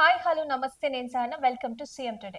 Hi hello నమస్తే నేను సహన welcome to CM today.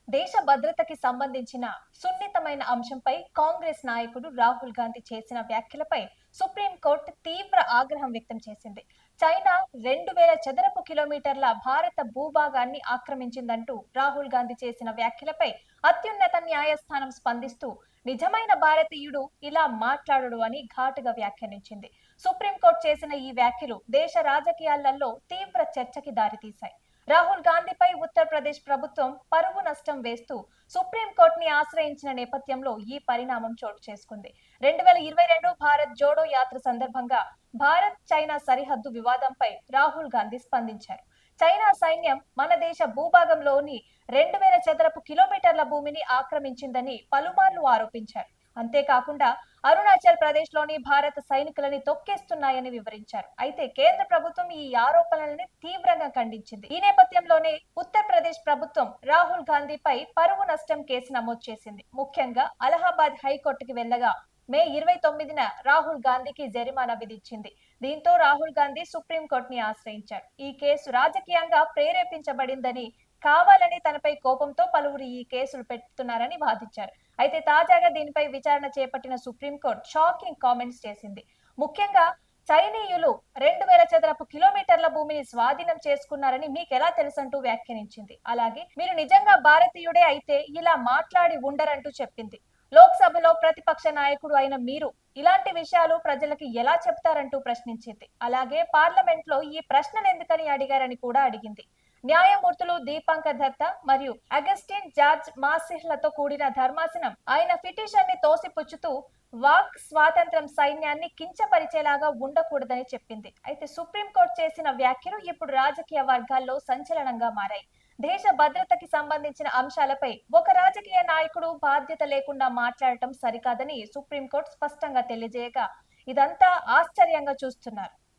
దేశ భద్రతకి సంబంధించిన సున్నితమైన అంశంపై కాంగ్రెస్ నాయకుడు రాహుల్ గాంధీ చేసిన వ్యాఖ్యలపై సుప్రీంకోర్టు తీవ్ర ఆగ్రహం వ్యక్తం చేసింది. చైనా 2000 చదరపు కిలోమీటర్ల భారత భూభాగాన్ని ఆక్రమించిందంటూ రాహుల్ గాంధీ చేసిన వ్యాఖ్యలపై అత్యున్నత న్యాయస్థానం స్పందిస్తూ నిజమైన భారతీయుడు ఇలా మాట్లాడడు అని ఘాటుగా వ్యాఖ్యానించింది. సుప్రీంకోర్టు చేసిన ఈ వ్యాఖ్యలు దేశ రాజకీయాలలో తీవ్ర చర్చకి దారితీశాయి. రాహుల్ గాంధీపై ఉత్తరప్రదేశ్ ప్రభుత్వం పరువు నష్టం వేస్తూ సుప్రీంకోర్టుని ఆశ్రయించిన నేపథ్యంలో ఈ పరిణామం చోటు చేసుకుంది. 2022 భారత్ జోడో యాత్ర సందర్భంగా భారత్ చైనా సరిహద్దు వివాదంపై రాహుల్ గాంధీ స్పందించారు. చైనా సైన్యం మన దేశ భూభాగంలోని 2000 చదరపు కిలోమీటర్ల భూమిని ఆక్రమించిందని పలుమార్లు ఆరోపించారు. అంతేకాకుండా అరుణాచల్ ప్రదేశ్ లోని భారత సైనికులని తొక్కేస్తున్నాయని వివరించారు. అయితే కేంద్ర ప్రభుత్వం ఈ ఆరోపణలని తీవ్రంగా ఖండించింది. ఈ నేపథ్యంలోనే ఉత్తరప్రదేశ్ ప్రభుత్వం రాహుల్ గాంధీపై పరువు నష్టం కేసు నమోదు చేసింది. ముఖ్యంగా అలహాబాద్ హైకోర్టుకి వెళ్లగా మే 29న రాహుల్ గాంధీకి జరిమానా విధించింది. దీంతో రాహుల్ గాంధీ సుప్రీంకోర్టుని ఆశ్రయించారు. ఈ కేసు రాజకీయంగా ప్రేరేపించబడిందని, కావాలని తనపై కోపంతో పలువురు ఈ కేసులు పెడుతున్నారని వాదించారు. అయితే తాజాగా దీనిపై విచారణ చేపట్టిన సుప్రీంకోర్టు షాకింగ్ కామెంట్స్ చేసింది. ముఖ్యంగా చైనీయులు 2000 చదరపు కిలోమీటర్ల భూమిని స్వాధీనం చేసుకున్నారని మీకెలా తెలుసంటూ వ్యాఖ్యానించింది. అలాగే మీరు నిజంగా భారతీయుడే అయితే ఇలా మాట్లాడి ఉండరంటూ చెప్పింది. లోక్సభలో ప్రతిపక్ష నాయకుడు అయిన మీరు ఇలాంటి విషయాలు ప్రజలకి ఎలా చెప్తారంటూ ప్రశ్నించింది. అలాగే పార్లమెంట్ లో ఈ ప్రశ్నలు ఎందుకని అడిగారని కూడా అడిగింది. న్యాయమూర్తులు దీపాంకర్ దత్తా మరియు అగస్టిన్ జార్జ్ మాసిహ్లతో కూడిన ధర్మాసనం ఆయన పిటిషన్ ని తోసిపుచ్చుతూ వాక్ స్వాతంత్రం సైన్యాన్ని కించపరిచేలాగా ఉండకూడదని చెప్పింది. అయితే సుప్రీంకోర్టు చేసిన వ్యాఖ్యలు ఇప్పుడు రాజకీయ వర్గాల్లో సంచలనంగా మారాయి. దేశ భద్రతకి సంబంధించిన అంశాలపై ఒక రాజకీయ నాయకుడు బాధ్యత లేకుండా మాట్లాడటం సరికాదని సుప్రీంకోర్టు స్పష్టంగా తెలియజేయగా ఇదంతా ఆశ్చర్యంగా చూస్తున్నారు.